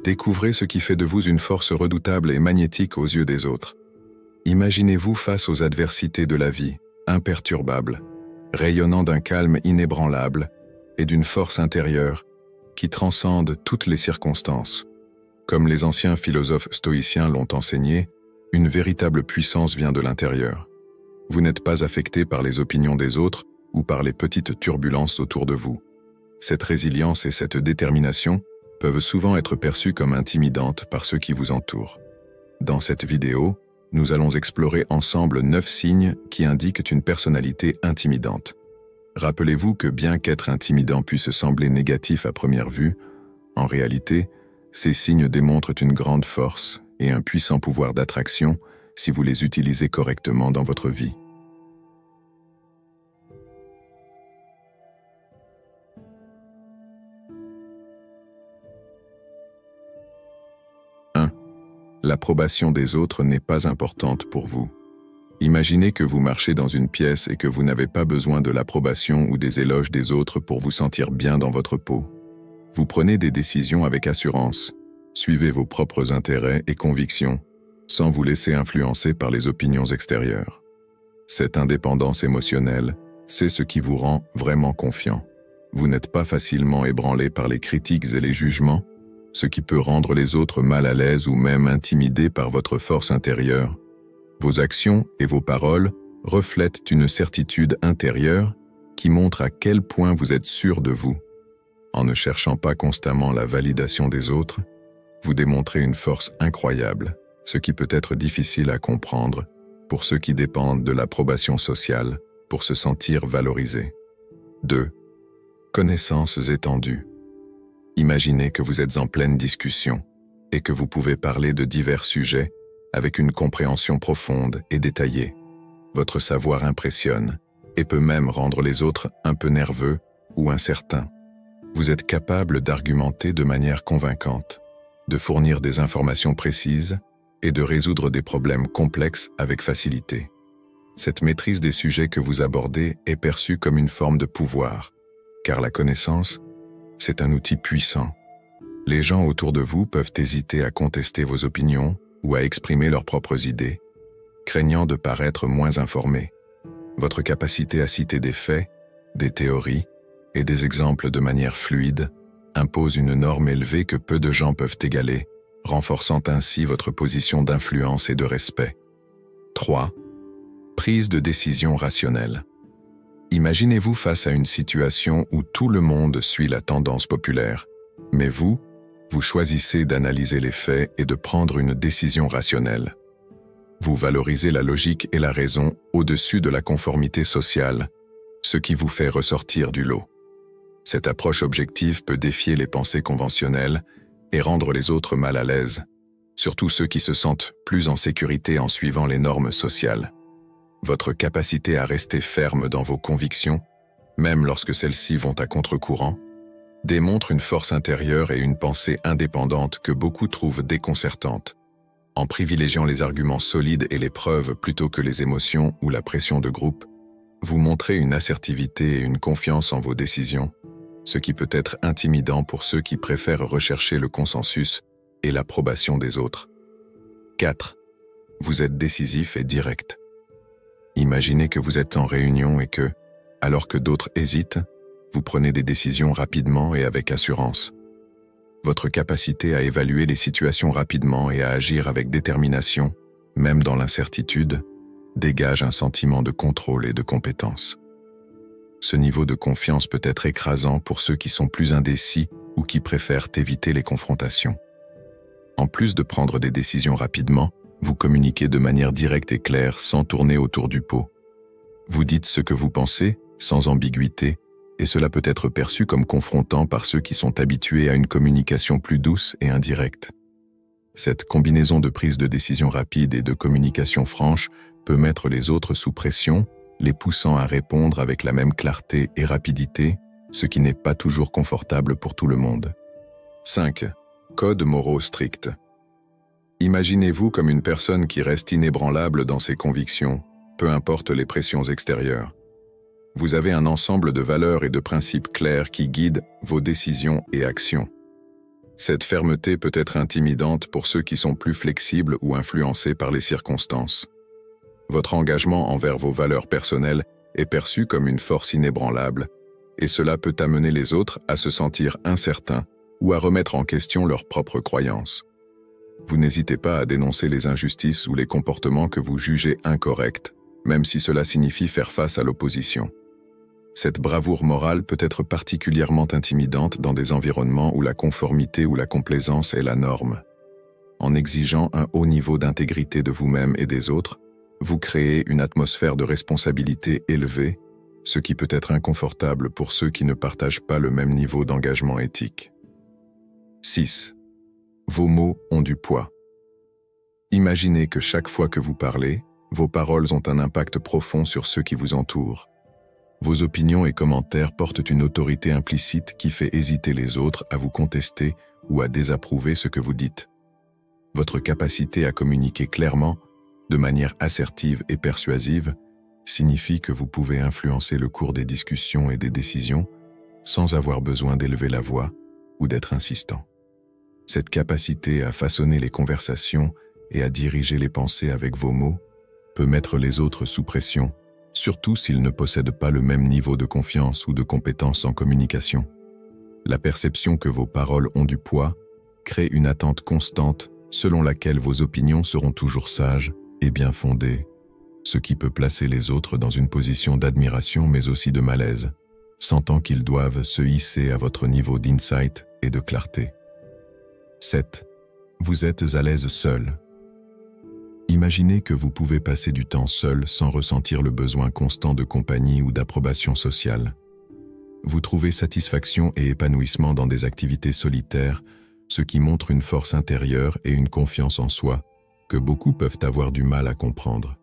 Découvrez ce qui fait de vous une force redoutable et magnétique aux yeux des autres. Imaginez-vous face aux adversités de la vie, imperturbable, rayonnant d'un calme inébranlable et d'une force intérieure qui transcende toutes les circonstances. Comme les anciens philosophes stoïciens l'ont enseigné, une véritable puissance vient de l'intérieur. Vous n'êtes pas affecté par les opinions des autres ou par les petites turbulences autour de vous. Cette résilience et cette détermination peuvent souvent être perçues comme intimidantes par ceux qui vous entourent. Dans cette vidéo, nous allons explorer ensemble 9 signes qui indiquent une personnalité intimidante. Rappelez-vous que bien qu'être intimidant puisse sembler négatif à première vue, en réalité, ces signes démontrent une grande force et un puissant pouvoir d'attraction si vous les utilisez correctement dans votre vie. L'approbation des autres n'est pas importante pour vous. Imaginez que vous marchez dans une pièce et que vous n'avez pas besoin de l'approbation ou des éloges des autres pour vous sentir bien dans votre peau. Vous prenez des décisions avec assurance, suivez vos propres intérêts et convictions, sans vous laisser influencer par les opinions extérieures. Cette indépendance émotionnelle, c'est ce qui vous rend vraiment confiant. Vous n'êtes pas facilement ébranlé par les critiques et les jugements, ce qui peut rendre les autres mal à l'aise ou même intimidés par votre force intérieure. Vos actions et vos paroles reflètent une certitude intérieure qui montre à quel point vous êtes sûr de vous. En ne cherchant pas constamment la validation des autres, vous démontrez une force incroyable, ce qui peut être difficile à comprendre pour ceux qui dépendent de l'approbation sociale pour se sentir valorisés. 2. Connaissances étendues. Imaginez que vous êtes en pleine discussion et que vous pouvez parler de divers sujets avec une compréhension profonde et détaillée. Votre savoir impressionne et peut même rendre les autres un peu nerveux ou incertains. Vous êtes capable d'argumenter de manière convaincante, de fournir des informations précises et de résoudre des problèmes complexes avec facilité. Cette maîtrise des sujets que vous abordez est perçue comme une forme de pouvoir, car la connaissance, c'est un outil puissant. Les gens autour de vous peuvent hésiter à contester vos opinions ou à exprimer leurs propres idées, craignant de paraître moins informés. Votre capacité à citer des faits, des théories et des exemples de manière fluide impose une norme élevée que peu de gens peuvent égaler, renforçant ainsi votre position d'influence et de respect. 3. Prise de décision rationnelle. Imaginez-vous face à une situation où tout le monde suit la tendance populaire, mais vous choisissez d'analyser les faits et de prendre une décision rationnelle. Vous valorisez la logique et la raison au-dessus de la conformité sociale, ce qui vous fait ressortir du lot. Cette approche objective peut défier les pensées conventionnelles et rendre les autres mal à l'aise, surtout ceux qui se sentent plus en sécurité en suivant les normes sociales. Votre capacité à rester ferme dans vos convictions, même lorsque celles-ci vont à contre-courant, démontre une force intérieure et une pensée indépendante que beaucoup trouvent déconcertante. En privilégiant les arguments solides et les preuves plutôt que les émotions ou la pression de groupe, vous montrez une assertivité et une confiance en vos décisions, ce qui peut être intimidant pour ceux qui préfèrent rechercher le consensus et l'approbation des autres. 4. Vous êtes décisif et direct. Imaginez que vous êtes en réunion et que, alors que d'autres hésitent, vous prenez des décisions rapidement et avec assurance. Votre capacité à évaluer les situations rapidement et à agir avec détermination, même dans l'incertitude, dégage un sentiment de contrôle et de compétence. Ce niveau de confiance peut être écrasant pour ceux qui sont plus indécis ou qui préfèrent éviter les confrontations. En plus de prendre des décisions rapidement, vous communiquez de manière directe et claire sans tourner autour du pot. Vous dites ce que vous pensez, sans ambiguïté, et cela peut être perçu comme confrontant par ceux qui sont habitués à une communication plus douce et indirecte. Cette combinaison de prise de décision rapide et de communication franche peut mettre les autres sous pression, les poussant à répondre avec la même clarté et rapidité, ce qui n'est pas toujours confortable pour tout le monde. 5. Codes moraux stricts. Imaginez-vous comme une personne qui reste inébranlable dans ses convictions, peu importe les pressions extérieures. Vous avez un ensemble de valeurs et de principes clairs qui guident vos décisions et actions. Cette fermeté peut être intimidante pour ceux qui sont plus flexibles ou influencés par les circonstances. Votre engagement envers vos valeurs personnelles est perçu comme une force inébranlable, et cela peut amener les autres à se sentir incertains ou à remettre en question leurs propres croyances. Vous n'hésitez pas à dénoncer les injustices ou les comportements que vous jugez incorrects, même si cela signifie faire face à l'opposition. Cette bravoure morale peut être particulièrement intimidante dans des environnements où la conformité ou la complaisance est la norme. En exigeant un haut niveau d'intégrité de vous-même et des autres, vous créez une atmosphère de responsabilité élevée, ce qui peut être inconfortable pour ceux qui ne partagent pas le même niveau d'engagement éthique. 6. Vos mots ont du poids. Imaginez que chaque fois que vous parlez, vos paroles ont un impact profond sur ceux qui vous entourent. Vos opinions et commentaires portent une autorité implicite qui fait hésiter les autres à vous contester ou à désapprouver ce que vous dites. Votre capacité à communiquer clairement, de manière assertive et persuasive, signifie que vous pouvez influencer le cours des discussions et des décisions sans avoir besoin d'élever la voix ou d'être insistant. Cette capacité à façonner les conversations et à diriger les pensées avec vos mots peut mettre les autres sous pression, surtout s'ils ne possèdent pas le même niveau de confiance ou de compétence en communication. La perception que vos paroles ont du poids crée une attente constante selon laquelle vos opinions seront toujours sages et bien fondées, ce qui peut placer les autres dans une position d'admiration mais aussi de malaise, sentant qu'ils doivent se hisser à votre niveau d'insight et de clarté. 7. Vous êtes à l'aise seul. Imaginez que vous pouvez passer du temps seul sans ressentir le besoin constant de compagnie ou d'approbation sociale. Vous trouvez satisfaction et épanouissement dans des activités solitaires, ce qui montre une force intérieure et une confiance en soi que beaucoup peuvent avoir du mal à comprendre.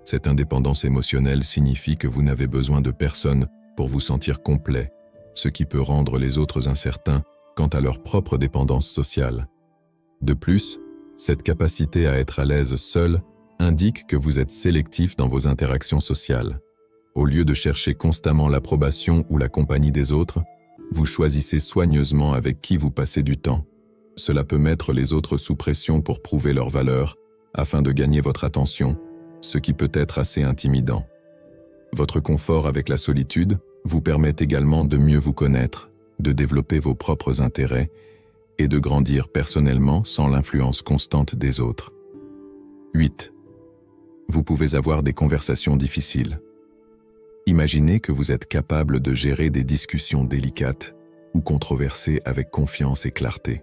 Cette indépendance émotionnelle signifie que vous n'avez besoin de personne pour vous sentir complet, ce qui peut rendre les autres incertains quant à leur propre dépendance sociale. De plus, cette capacité à être à l'aise seul indique que vous êtes sélectif dans vos interactions sociales. Au lieu de chercher constamment l'approbation ou la compagnie des autres, vous choisissez soigneusement avec qui vous passez du temps. Cela peut mettre les autres sous pression pour prouver leur valeur, afin de gagner votre attention, ce qui peut être assez intimidant. Votre confort avec la solitude vous permet également de mieux vous connaître, de développer vos propres intérêts et de grandir personnellement sans l'influence constante des autres. 8. Vous pouvez avoir des conversations difficiles. Imaginez que vous êtes capable de gérer des discussions délicates ou controversées avec confiance et clarté.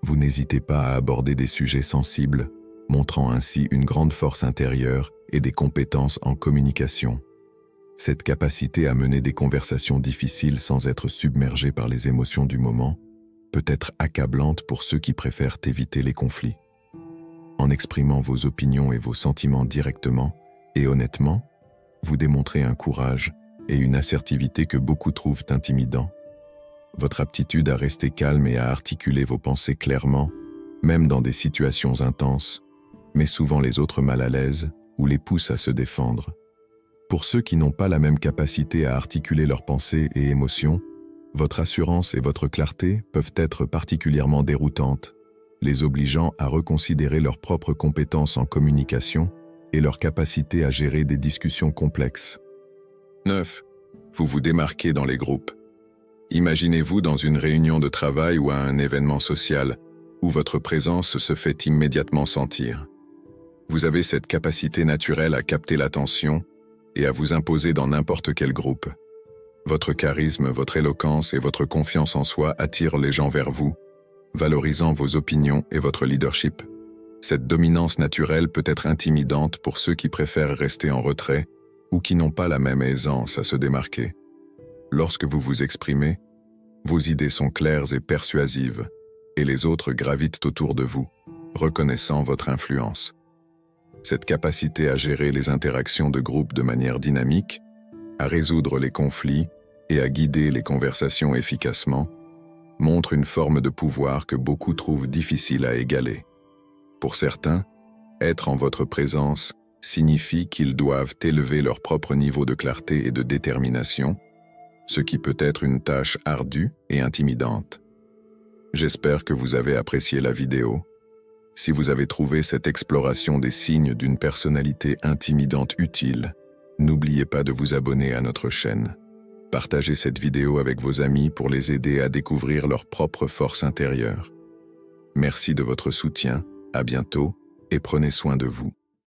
Vous n'hésitez pas à aborder des sujets sensibles, montrant ainsi une grande force intérieure et des compétences en communication. Cette capacité à mener des conversations difficiles sans être submergé par les émotions du moment peut être accablante pour ceux qui préfèrent éviter les conflits. En exprimant vos opinions et vos sentiments directement et honnêtement, vous démontrez un courage et une assertivité que beaucoup trouvent intimidants. Votre aptitude à rester calme et à articuler vos pensées clairement, même dans des situations intenses, met souvent les autres mal à l'aise ou les pousse à se défendre. Pour ceux qui n'ont pas la même capacité à articuler leurs pensées et émotions, votre assurance et votre clarté peuvent être particulièrement déroutantes, les obligeant à reconsidérer leurs propres compétences en communication et leur capacité à gérer des discussions complexes. 9. Vous vous démarquez dans les groupes. Imaginez-vous dans une réunion de travail ou à un événement social où votre présence se fait immédiatement sentir. Vous avez cette capacité naturelle à capter l'attention et à vous imposer dans n'importe quel groupe. Votre charisme, votre éloquence et votre confiance en soi attirent les gens vers vous, valorisant vos opinions et votre leadership. Cette dominance naturelle peut être intimidante pour ceux qui préfèrent rester en retrait ou qui n'ont pas la même aisance à se démarquer. Lorsque vous vous exprimez, vos idées sont claires et persuasives, et les autres gravitent autour de vous, reconnaissant votre influence. Cette capacité à gérer les interactions de groupe de manière dynamique, à résoudre les conflits et à guider les conversations efficacement, montre une forme de pouvoir que beaucoup trouvent difficile à égaler. Pour certains, être en votre présence signifie qu'ils doivent élever leur propre niveau de clarté et de détermination, ce qui peut être une tâche ardue et intimidante. J'espère que vous avez apprécié la vidéo. Si vous avez trouvé cette exploration des signes d'une personnalité intimidante utile, n'oubliez pas de vous abonner à notre chaîne. Partagez cette vidéo avec vos amis pour les aider à découvrir leur propre force intérieure. Merci de votre soutien, à bientôt et prenez soin de vous.